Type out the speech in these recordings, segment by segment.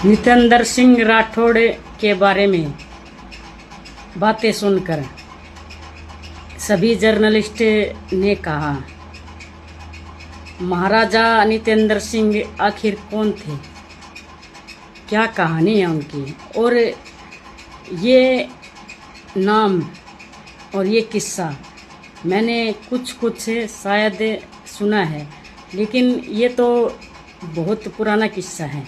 नितेंद्र सिंह राठौड़ के बारे में बातें सुनकर सभी जर्नलिस्ट ने कहा, महाराजा नितेंद्र सिंह आखिर कौन थे, क्या कहानी है उनकी, और ये नाम और ये किस्सा मैंने कुछ शायद सुना है, लेकिन ये तो बहुत पुराना किस्सा है।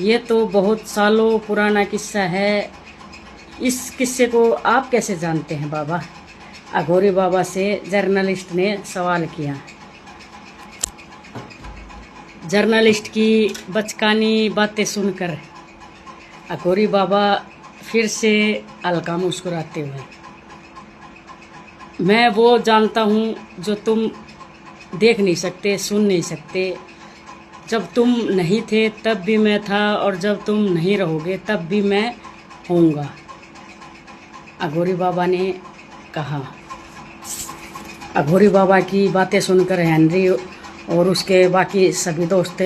ये तो बहुत सालों पुराना किस्सा है। इस किस्से को आप कैसे जानते हैं बाबा? अघोरी बाबा से जर्नलिस्ट ने सवाल किया। जर्नलिस्ट की बचकानी बातें सुनकर अघोरी बाबा फिर से हल्का मुस्कुराते हुए, मैं वो जानता हूँ जो तुम देख नहीं सकते, सुन नहीं सकते। जब तुम नहीं थे तब भी मैं था, और जब तुम नहीं रहोगे तब भी मैं होऊंगा, अघोरी बाबा ने कहा। अघोरी बाबा की बातें सुनकर हेनरी और उसके बाकी सभी दोस्त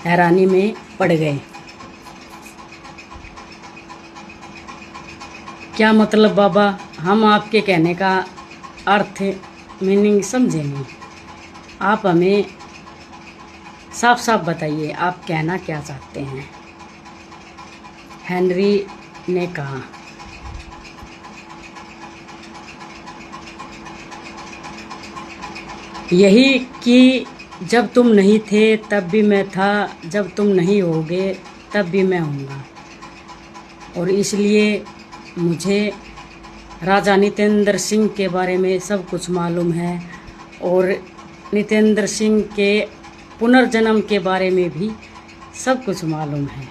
हैरानी में पड़ गए। क्या मतलब बाबा? हम आपके कहने का अर्थ मीनिंग समझे नहीं। आप हमें साफ साफ बताइए, आप कहना क्या चाहते हैं? हेनरी ने कहा। यही कि जब तुम नहीं थे तब भी मैं था, जब तुम नहीं होगे तब भी मैं होऊंगा, और इसलिए मुझे राजा नितेंद्र सिंह के बारे में सब कुछ मालूम है, और नितेंद्र सिंह के पुनर्जन्म के बारे में भी सब कुछ मालूम है,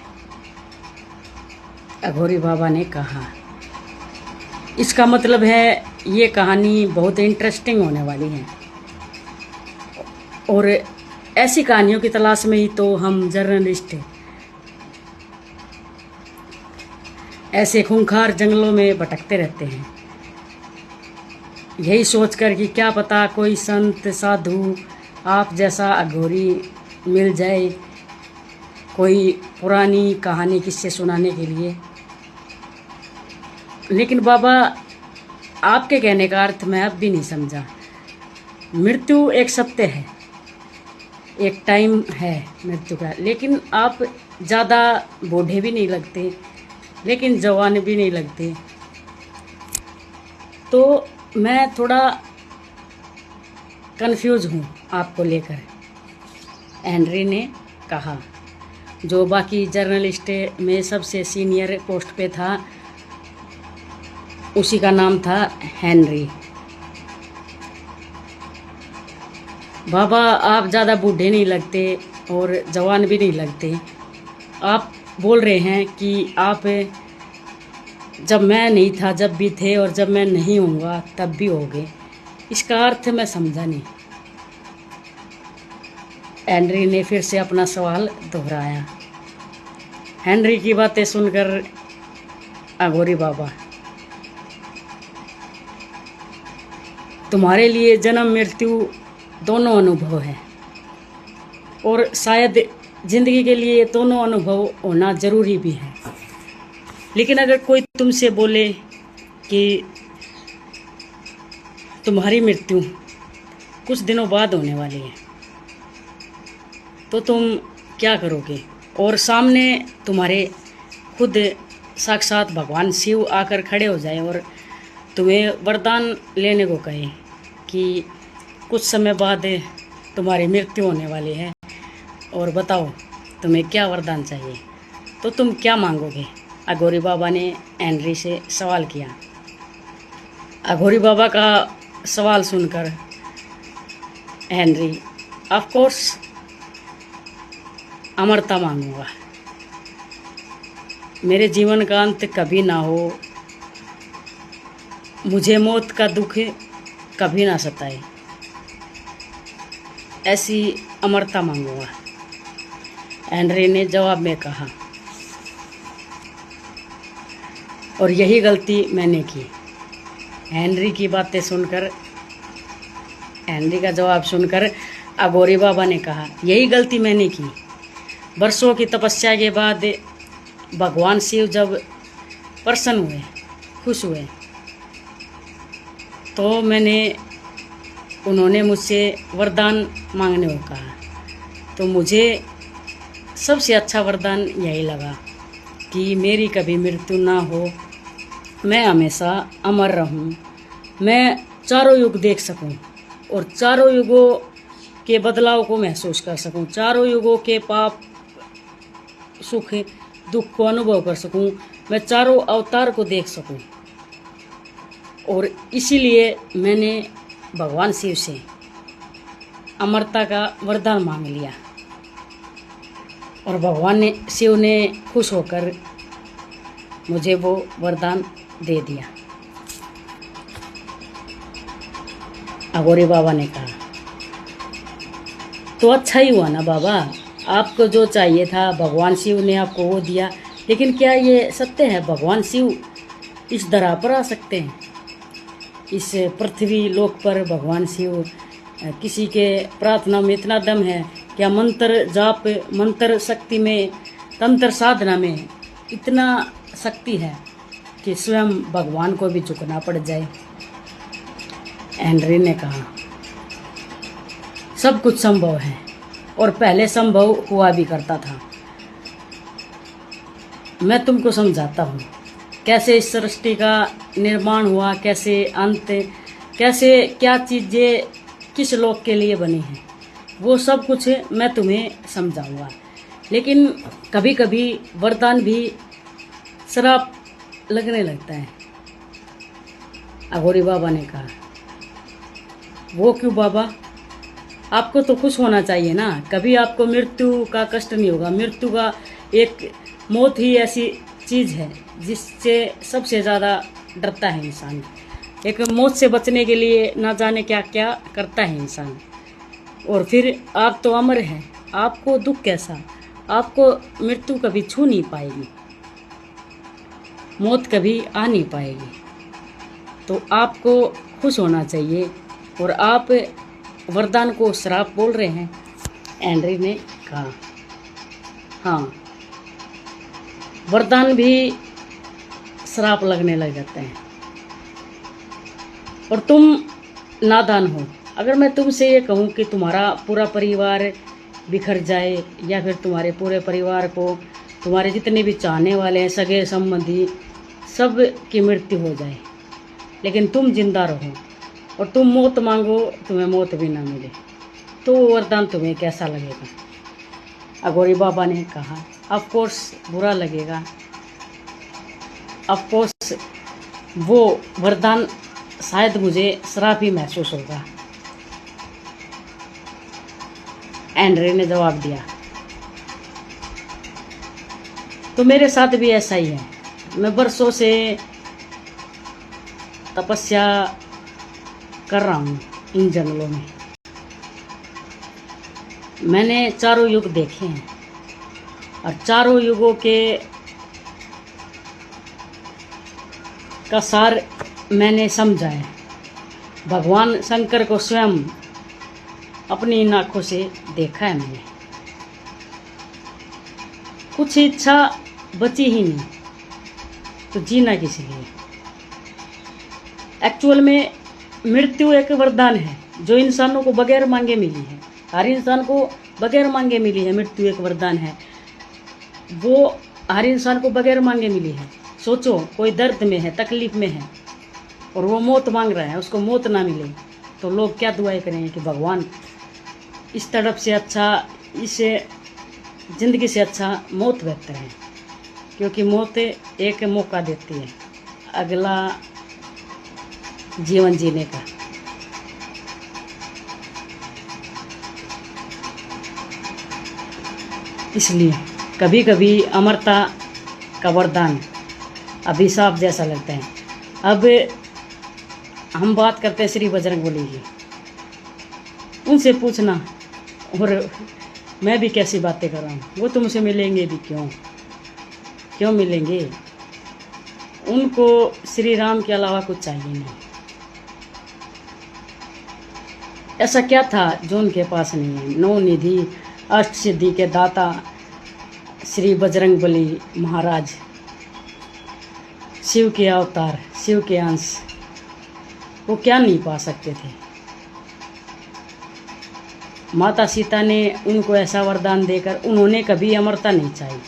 अघोरी बाबा ने कहा। इसका मतलब है ये कहानी बहुत इंटरेस्टिंग होने वाली है, और ऐसी कहानियों की तलाश में ही तो हम जर्नलिस्ट ऐसे खूंखार जंगलों में भटकते रहते हैं, यही सोचकर कि क्या पता कोई संत साधु आप जैसा अघोरी मिल जाए, कोई पुरानी कहानी किससे सुनाने के लिए। लेकिन बाबा, आपके कहने का अर्थ मैं अब भी नहीं समझा। मृत्यु एक सत्य है, एक टाइम है मृत्यु का, लेकिन आप ज़्यादा बूढ़े भी नहीं लगते, लेकिन जवान भी नहीं लगते, तो मैं थोड़ा कंफ्यूज हूँ आपको लेकर, हेनरी ने कहा, जो बाकी जर्नलिस्ट में सबसे सीनियर पोस्ट पे था। उसी का नाम था हेनरी। बाबा, आप ज़्यादा बूढ़े नहीं लगते और जवान भी नहीं लगते। आप बोल रहे हैं कि आप जब मैं नहीं था जब भी थे, और जब मैं नहीं होऊंगा तब भी होगे। इसका अर्थ मैं समझा नहीं। हेनरी ने फिर से अपना सवाल दोहराया। हेनरी की बातें सुनकर अघोरी बाबा, तुम्हारे लिए जन्म मृत्यु दोनों अनुभव है, और शायद जिंदगी के लिए दोनों अनुभव होना जरूरी भी है। लेकिन अगर कोई तुमसे बोले कि तुम्हारी मृत्यु कुछ दिनों बाद होने वाली है, तो तुम क्या करोगे? और सामने तुम्हारे खुद साक्षात भगवान शिव आकर खड़े हो जाए और तुम्हें वरदान लेने को कहे कि कुछ समय बाद तुम्हारी मृत्यु होने वाली है, और बताओ तुम्हें क्या वरदान चाहिए, तो तुम क्या मांगोगे? अघोरी बाबा ने हेनरी से सवाल किया। अघोरी बाबा का सवाल सुनकर हेनरी, ऑफ कोर्स अमरता मांगूंगा। मेरे जीवन का अंत कभी ना हो, मुझे मौत का दुख कभी ना सताए, ऐसी अमरता मांगूंगा, हेनरी ने जवाब में कहा। और यही गलती मैंने की। हेनरी की बातें सुनकर, हेनरी का जवाब सुनकर अघोरी बाबा ने कहा, यही गलती मैंने की। वर्षों की तपस्या के बाद भगवान शिव जब प्रसन्न हुए, खुश हुए, तो उन्होंने मुझसे वरदान मांगने को कहा। तो मुझे सबसे अच्छा वरदान यही लगा कि मेरी कभी मृत्यु ना हो, मैं हमेशा अमर रहूं, मैं चारों युग देख सकूं और चारों युगों के बदलाव को महसूस कर सकूं, चारों युगों के पाप सुख दुख को अनुभव कर सकूं, मैं चारों अवतार को देख सकूं। और इसीलिए मैंने भगवान शिव से अमरता का वरदान मांग लिया और भगवान शिव ने खुश होकर मुझे वो वरदान दे दिया। अघोरी बाबा ने कहा, तो अच्छा ही हुआ ना बाबा, आपको जो चाहिए था भगवान शिव ने आपको वो दिया। लेकिन क्या ये सत्य है भगवान शिव इस धरा पर आ सकते हैं? इस पृथ्वी लोक पर भगवान शिव, किसी के प्रार्थना में इतना दम है? क्या मंत्र जाप, मंत्र शक्ति में, तंत्र साधना में इतना शक्ति है कि स्वयं भगवान को भी झुकना पड़ जाए? हेनरी ने कहा, सब कुछ संभव है और पहले संभव हुआ भी करता था। मैं तुमको समझाता हूँ कैसे इस सृष्टि का निर्माण हुआ, कैसे अंत, कैसे क्या चीज़ें किस लोक के लिए बनी हैं, वो सब कुछ मैं तुम्हें समझाऊंगा। लेकिन कभी कभी वरदान भी श्राप लगने लगता है। अघोरी बाबा ने कहा, वो क्यों बाबा? आपको तो खुश होना चाहिए ना, कभी आपको मृत्यु का कष्ट नहीं होगा। मृत्यु का एक मौत ही ऐसी चीज़ है जिससे सबसे ज़्यादा डरता है इंसान। एक मौत से बचने के लिए ना जाने क्या क्या करता है इंसान। और फिर आप तो अमर हैं, आपको दुख कैसा? आपको मृत्यु कभी छू नहीं पाएगी, मौत कभी आ नहीं पाएगी। तो आपको खुश होना चाहिए। और आप वरदान को श्राप बोल रहे हैं? हेनरी ने कहा, हाँ, वरदान भी श्राप लगने लग जाते हैं। और तुम नादान हो। अगर मैं तुमसे ये कहूँ कि तुम्हारा पूरा परिवार बिखर जाए या फिर तुम्हारे पूरे परिवार को, तुम्हारे जितने भी चाहने वाले हैं, सगे संबंधी, सब की मृत्यु हो जाए, लेकिन तुम जिंदा रहो और तुम मौत मांगो, तुम्हें मौत भी ना मिले, तो वो वरदान तुम्हें कैसा लगेगा? अघोरी बाबा ने कहा, ऑफ कोर्स बुरा लगेगा, ऑफ कोर्स वो वरदान शायद मुझे श्राप ही महसूस होगा। हेनरी ने जवाब दिया, तो मेरे साथ भी ऐसा ही है। मैं वर्षों से तपस्या कर रहा हूँ इन जंगलों में। मैंने चारों युग देखे हैं और चारों युगों का सार मैंने समझा है। भगवान शंकर को स्वयं अपनी इन आँखों से देखा है मैंने। कुछ इच्छा बची ही नहीं तो जीना किस लिए? एक्चुअल में मृत्यु एक वरदान है जो इंसानों को बगैर मांगे मिली है। हर इंसान को बगैर मांगे मिली है। मृत्यु एक वरदान है, वो हर इंसान को बगैर मांगे मिली है। सोचो, कोई दर्द में है, तकलीफ में है और वो मौत मांग रहा है, उसको मौत ना मिले तो लोग क्या दुआएं करेंगे कि भगवान इस तड़प से अच्छा, इस जिंदगी से अच्छा मौत बेहतर है, क्योंकि मौत एक मौका देती है अगला जीवन जीने का। इसलिए कभी कभी अमरता का वरदान अभिशाप जैसा लगता है। अब हम बात करते हैं श्री बजरंगबली की, उनसे पूछना। और मैं भी कैसी बातें कर रहा हूँ, वो तुमसे मिलेंगे भी क्यों मिलेंगे? उनको श्री राम के अलावा कुछ चाहिए नहीं। ऐसा क्या था जो उनके पास नहीं है? नौ निधि, अष्ट सिद्धि के दाता, श्री बजरंगबली महाराज, शिव के अवतार, शिव के अंश, वो क्या नहीं पा सकते थे। माता सीता ने उनको ऐसा वरदान देकर, उन्होंने कभी अमरता नहीं चाही,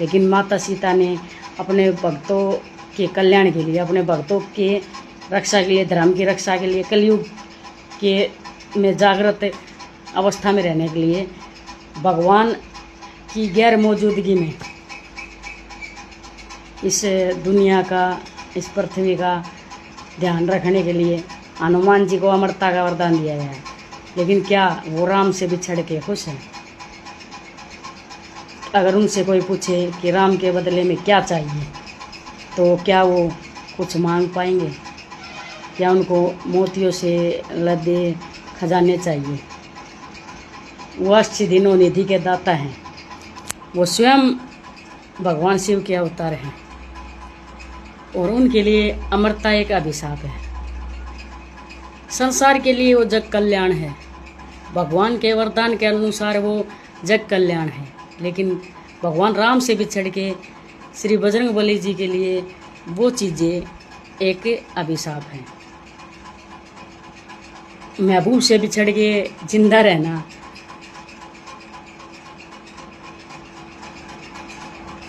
लेकिन माता सीता ने अपने भक्तों के कल्याण के लिए, अपने भक्तों के रक्षा के लिए, धर्म की रक्षा के लिए, कलयुग के में जागृत अवस्था में रहने के लिए, भगवान की गैर मौजूदगी में इस दुनिया का, इस पृथ्वी का ध्यान रखने के लिए हनुमान जी को अमरता का वरदान दिया गया है। लेकिन क्या वो राम से बिछड़ के खुश हैं? अगर उनसे कोई पूछे कि राम के बदले में क्या चाहिए, तो क्या वो कुछ मांग पाएंगे? क्या उनको मोतियों से लदे खजाने चाहिए? वो अष्टसिद्धि निधि के दाता हैं, वो स्वयं भगवान शिव के अवतार हैं, और उनके लिए अमरता एक अभिशाप है। संसार के लिए वो जग कल्याण है, भगवान के वरदान के अनुसार वो जग कल्याण है, लेकिन भगवान राम से बिछड़ के श्री बजरंगबली जी के लिए वो चीज़ें एक अभिशाप हैं। महबूब से बिछड़ के जिंदा रहना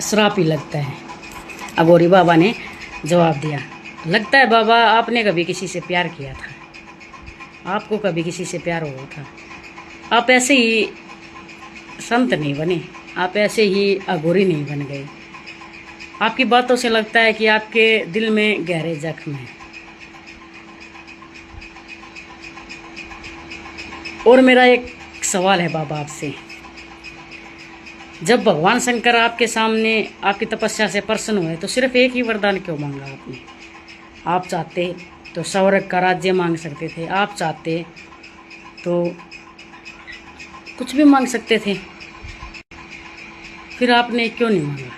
श्राप ही लगता है। अघोरी बाबा ने जवाब दिया, लगता है बाबा आपने कभी किसी से प्यार किया था, आपको कभी किसी से प्यार हुआ था। आप ऐसे ही संत नहीं बने, आप ऐसे ही अघोरी नहीं बन गए। आपकी बातों से लगता है कि आपके दिल में गहरे जख्म हैं। और मेरा एक सवाल है बाबा आपसे, जब भगवान शंकर आपके सामने आपकी तपस्या से प्रसन्न हुए तो सिर्फ एक ही वरदान क्यों मांगा आपने? आप चाहते तो स्वर्ग का राज्य मांग सकते थे, आप चाहते तो कुछ भी मांग सकते थे, फिर आपने क्यों नहीं मांगा?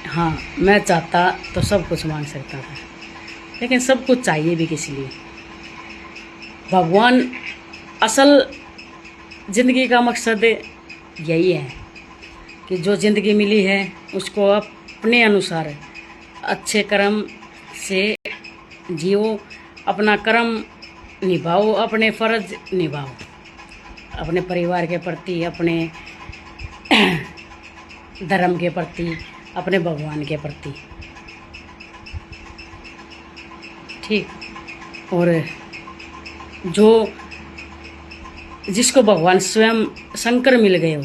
हाँ, मैं चाहता तो सब कुछ मांग सकता था, लेकिन सब कुछ चाहिए भी किस लिए? भगवान असल ज़िंदगी का मकसद यही है कि जो ज़िंदगी मिली है उसको अपने अनुसार अच्छे कर्म से जियो, अपना कर्म निभाओ, अपने फ़र्ज निभाओ, अपने परिवार के प्रति, अपने धर्म के प्रति, अपने भगवान के प्रति। ठीक। और जो जिसको भगवान स्वयं शंकर मिल गए हो,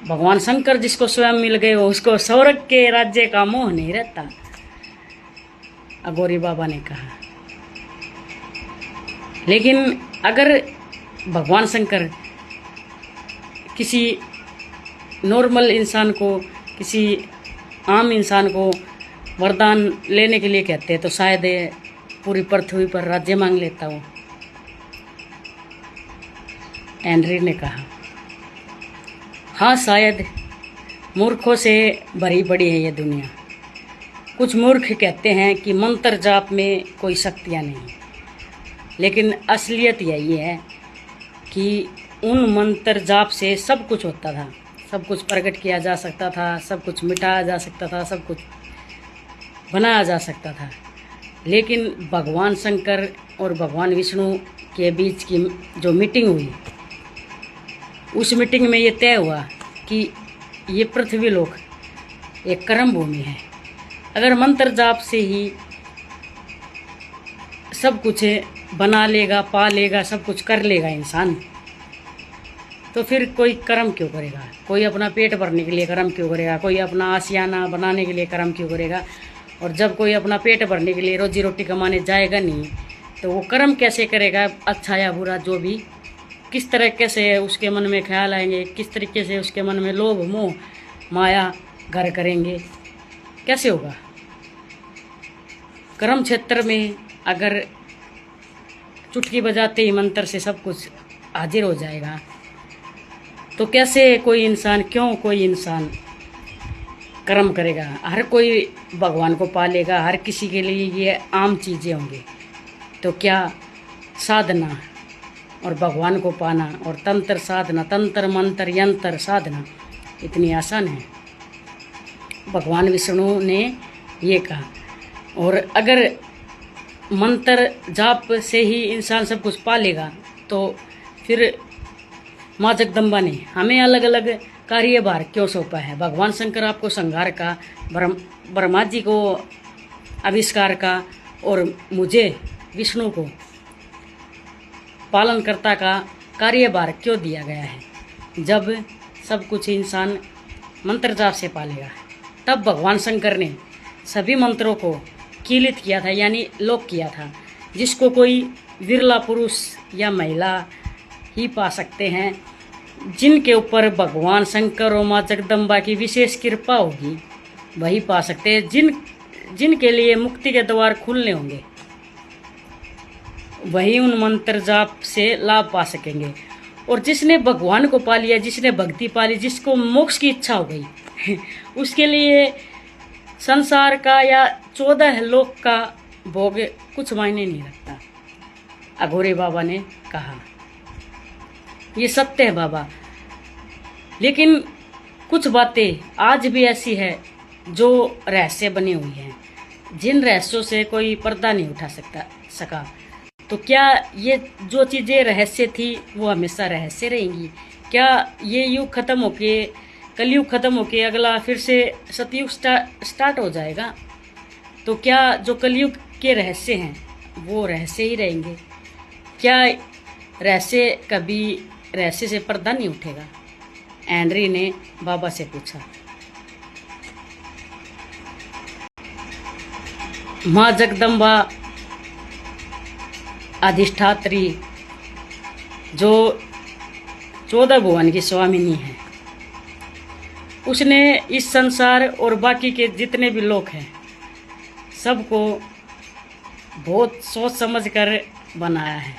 भगवान शंकर जिसको स्वयं मिल गए हो, उसको स्वर्ग के राज्य का मोह नहीं रहता, अघोरी बाबा ने कहा। लेकिन अगर भगवान शंकर किसी नॉर्मल इंसान को, किसी आम इंसान को वरदान लेने के लिए कहते तो शायद पूरी पृथ्वी पर राज्य मांग लेता हो। हेनरी ने कहा, हाँ शायद मूर्खों से भरी पड़ी है ये दुनिया। कुछ मूर्ख कहते हैं कि मंत्र जाप में कोई शक्तियाँ नहीं, लेकिन असलियत यही है कि उन मंत्र जाप से सब कुछ होता था, सब कुछ प्रकट किया जा सकता था, सब कुछ मिटाया जा सकता था, सब कुछ बनाया जा सकता था। लेकिन भगवान शंकर और भगवान विष्णु के बीच की जो मीटिंग हुई, उस मीटिंग में ये तय हुआ कि ये पृथ्वी लोक एक कर्म भूमि है। अगर मंत्र जाप से ही सब कुछ बना लेगा, पा लेगा, सब कुछ कर लेगा इंसान, तो फिर कोई कर्म क्यों करेगा? कोई अपना पेट भरने के लिए कर्म क्यों करेगा? कोई अपना आशियाना बनाने के लिए कर्म क्यों करेगा? और जब कोई अपना पेट भरने के लिए, रोजी रोटी कमाने जाएगा नहीं, तो वो कर्म कैसे करेगा? अच्छा या बुरा जो भी, किस तरीके से उसके मन में ख्याल आएंगे, किस तरीके से उसके मन में लोभ मोह माया घर करेंगे, कैसे होगा? कर्म क्षेत्र में अगर चुटकी बजाते ही मंत्र से सब कुछ हाजिर हो जाएगा, तो कैसे कोई इंसान, क्यों कोई इंसान कर्म करेगा? हर कोई भगवान को पालेगा, हर किसी के लिए ये आम चीज़ें होंगी। तो क्या साधना और भगवान को पाना और तंत्र साधना, तंत्र मंत्र यंत्र साधना इतनी आसान है। भगवान विष्णु ने ये कहा। और अगर मंत्र जाप से ही इंसान सब कुछ पा लेगा तो फिर माँ जगदम्बा ने हमें अलग अलग कार्यभार क्यों सौंपा है? भगवान शंकर आपको संहार का, ब्रह्मा जी को आविष्कार का और मुझे विष्णु को पालनकर्ता का कार्यभार क्यों दिया गया है? जब सब कुछ इंसान मंत्र जाप से पालेगा तब भगवान शंकर ने सभी मंत्रों को कीलित किया था, यानी लॉक किया था, जिसको कोई विरला पुरुष या महिला ही पा सकते हैं। जिनके ऊपर भगवान शंकर और माँ जगदम्बा की विशेष कृपा होगी वही पा सकते हैं। जिनके लिए मुक्ति के द्वार खुलने होंगे वही उन मंत्र जाप से लाभ पा सकेंगे। और जिसने भगवान को पा लिया, जिसने भक्ति पा ली, जिसको मोक्ष की इच्छा हो गई उसके लिए संसार का या 14 लोक का भोग कुछ मायने नहीं रखता। अघोरे बाबा ने कहा, ये सत्य है बाबा। लेकिन कुछ बातें आज भी ऐसी है जो रहस्य बनी हुई हैं, जिन रहस्यों से कोई पर्दा नहीं उठा सका। तो क्या ये जो चीज़ें रहस्य थी वो हमेशा रहस्य रहेंगी? क्या ये युग खत्म होके, कलयुग खत्म होके अगला फिर से सतयुग स्टार्ट हो जाएगा? तो क्या जो कलयुग के रहस्य हैं वो रहस्य ही रहेंगे? क्या रहस्य कभी रहस्य से पर्दा नहीं उठेगा? एंड्री ने बाबा से पूछा। माँ जगदम्बा अधिष्ठात्री जो 14 भुवन की स्वामिनी है, उसने इस संसार और बाकी के जितने भी लोग हैं सबको बहुत सोच समझ कर बनाया है।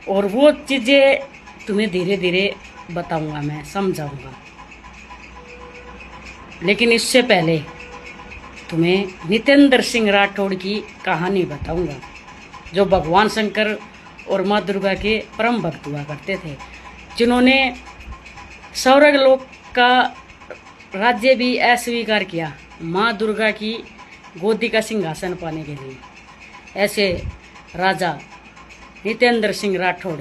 और वो चीज़ें तुम्हें धीरे धीरे बताऊंगा, मैं समझाऊंगा। लेकिन इससे पहले तुम्हें नितेंद्र सिंह राठौड़ की कहानी बताऊंगा, जो भगवान शंकर और माँ दुर्गा के परम भक्त हुआ करते थे, जिन्होंने स्वर्ग लोक का राज्य भी अस्वीकार किया माँ दुर्गा की गोदी का सिंहासन पाने के लिए। ऐसे राजा नितेंद्र सिंह राठौड़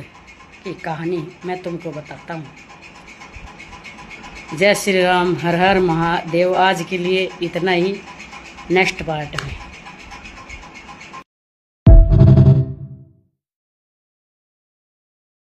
की कहानी मैं तुमको बताता हूँ। जय श्री राम, हर हर महादेव। आज के लिए इतना ही, नेक्स्ट पार्ट में।